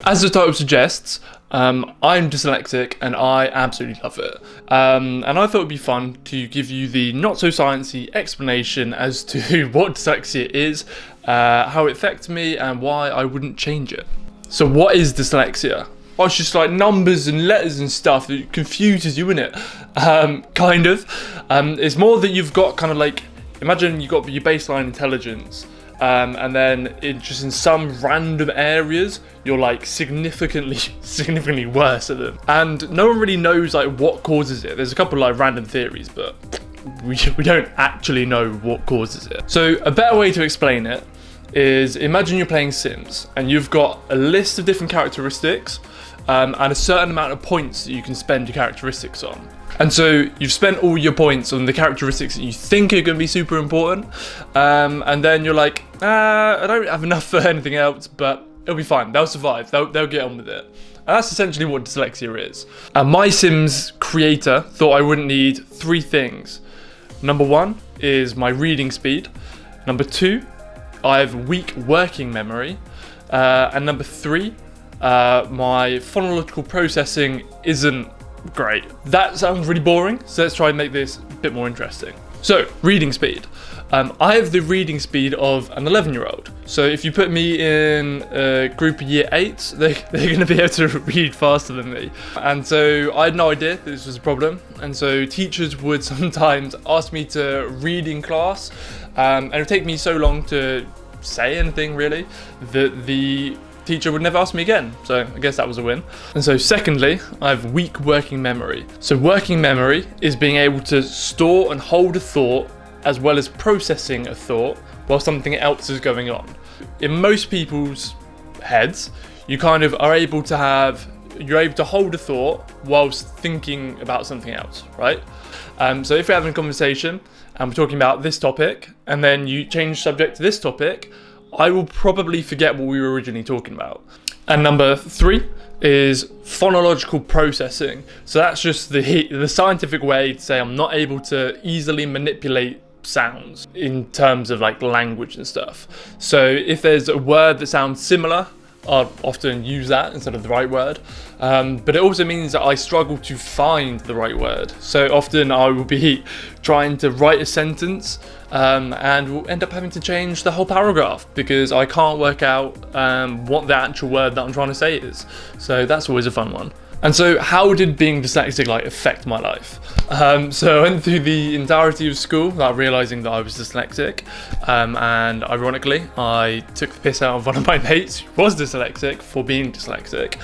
As the title suggests, I'm dyslexic and I absolutely love it. And I thought it'd be fun to give you the not so sciencey explanation as to what dyslexia is, how it affects me, and why I wouldn't change it. So what is dyslexia? Well, it's just like numbers and letters and stuff that confuses you, innit? Kind of. It's more that you've got kind of like, imagine you've got your baseline intelligence. And then just in some random areas, you're like significantly worse at them. And no one really knows like what causes it. There's a couple of like random theories, but we don't actually know what causes it. So a better way to explain it is, imagine you're playing Sims and you've got a list of different characteristics and a certain amount of points that you can spend your characteristics on. And so you've spent all your points on the characteristics that you think are going to be super important, and then you're like, I don't have enough for anything else, but it'll be fine. They'll survive. They'll get on with it. And that's essentially what dyslexia is. My Sims creator thought I wouldn't need 3 things. Number 1 is my reading speed. Number 2, I have weak working memory. And number 3, my phonological processing isn't great. That sounds really boring, so let's try and make this a bit more interesting. So, reading speed. I have the reading speed of an 11-year-old. So if you put me in a group of year 8s, they're going to be able to read faster than me. And so I had no idea that this was a problem. And so teachers would sometimes ask me to read in class, and it would take me so long to say anything really that the teacher would never ask me again, so I guess that was a win. And so secondly, I have weak working memory. So working memory is being able to store and hold a thought as well as processing a thought while something else is going on. In most people's heads, you kind of are able to you're able to hold a thought whilst thinking about something else, right? So if we're having a conversation and we're talking about this topic and then you change subject to this topic, I will probably forget what we were originally talking about. And number 3 is phonological processing. So that's just the scientific way to say I'm not able to easily manipulate sounds in terms of like language and stuff. So if there's a word that sounds similar, I'll often use that instead of the right word. But it also means that I struggle to find the right word. So often I will be trying to write a sentence and will end up having to change the whole paragraph because I can't work out what the actual word that I'm trying to say is. So that's always a fun one. And so how did being dyslexic affect my life? So I went through the entirety of school without realising that I was dyslexic, and ironically I took the piss out of one of my mates who was dyslexic for being dyslexic,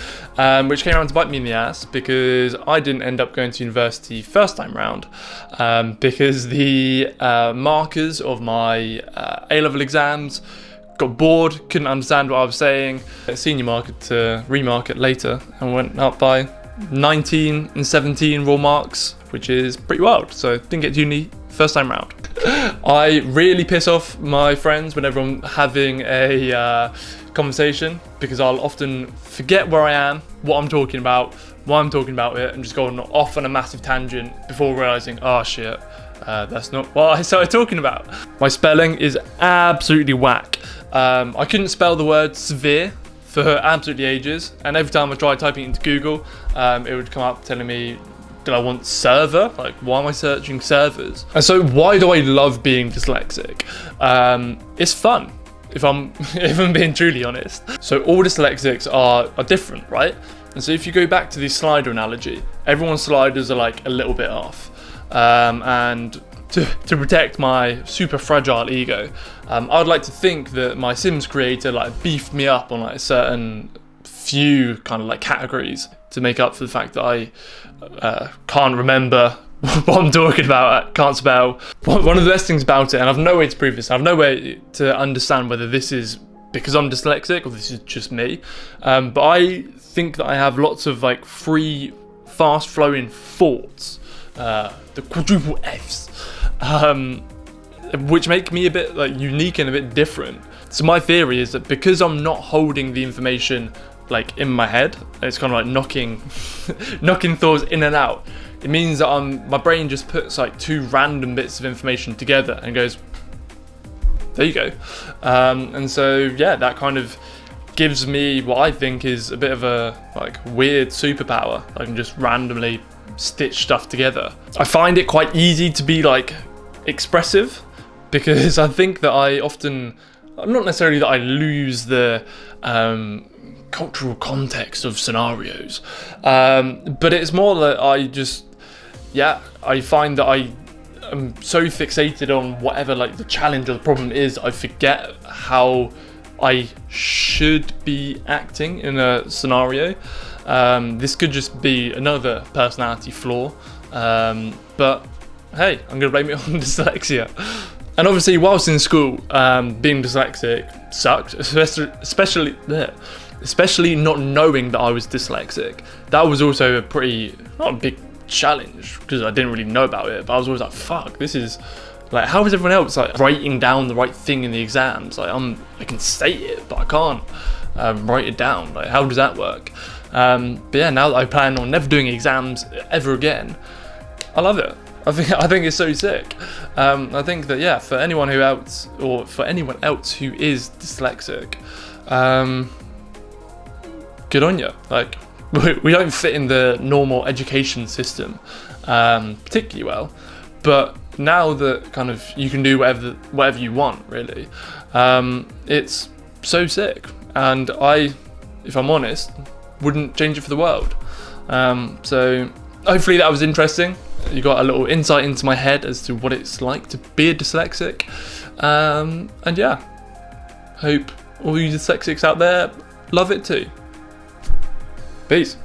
which came around to bite me in the ass because I didn't end up going to university first time round because the markers of my A-level exams got bored, couldn't understand what I was saying. Senior market to remark it later and went up by 19 and 17 raw marks, which is pretty wild. So didn't get to uni first time round. I really piss off my friends whenever I'm having a conversation because I'll often forget where I am, what I'm talking about, why I'm talking about it, and just go off on a massive tangent before realising, oh shit, that's not what I started talking about. My spelling is absolutely whack. I couldn't spell the word severe for absolutely ages, and every time I tried typing it into Google, it would come up telling me, did I want server? Like, why am I searching servers? And so why do I love being dyslexic? It's fun, if I'm being truly honest. So all dyslexics are different, right? And so if you go back to the slider analogy, everyone's sliders are like a little bit off. And to protect my super fragile ego, I'd like to think that my Sims creator beefed me up on a certain few kind of categories to make up for the fact that I can't remember what I'm talking about, can't spell. One of the best things about it, and I've no way to prove this, I have no way to understand whether this is because I'm dyslexic or this is just me, but I think that I have lots of free, fast-flowing thoughts, the quadruple Fs, which make me a bit unique and a bit different. So my theory is that because I'm not holding the information in my head, it's kind of knocking thoughts in and out. It means that my brain just puts 2 random bits of information together and goes, there you go. And so yeah, that kind of gives me what I think is a bit of a like weird superpower. I can just randomly stitch stuff together. I find it quite easy to be like expressive, because I think that I often, not necessarily that I lose the cultural context of scenarios, but it's more that I find that I am so fixated on whatever like the challenge or the problem is, I forget how I should be acting in a scenario. This could just be another personality flaw, but hey, I'm gonna blame it on dyslexia. And obviously, whilst in school, being dyslexic sucked, especially not knowing that I was dyslexic. That was also not a big challenge, because I didn't really know about it, but I was always like, fuck, this is like, how is everyone else like writing down the right thing in the exams? Like, I can state it, but I can't write it down. Like, how does that work? But yeah, now that I plan on never doing exams ever again, I love it. I think it's so sick. I think that, yeah, for anyone else who is dyslexic, good on you. Like, we don't fit in the normal education system particularly well, but now that kind of you can do whatever you want, really, it's so sick. And if I'm honest, wouldn't change it for the world. So hopefully that was interesting. You got a little insight into my head as to what it's like to be a dyslexic. And yeah, hope all you dyslexics out there love it too. Peace.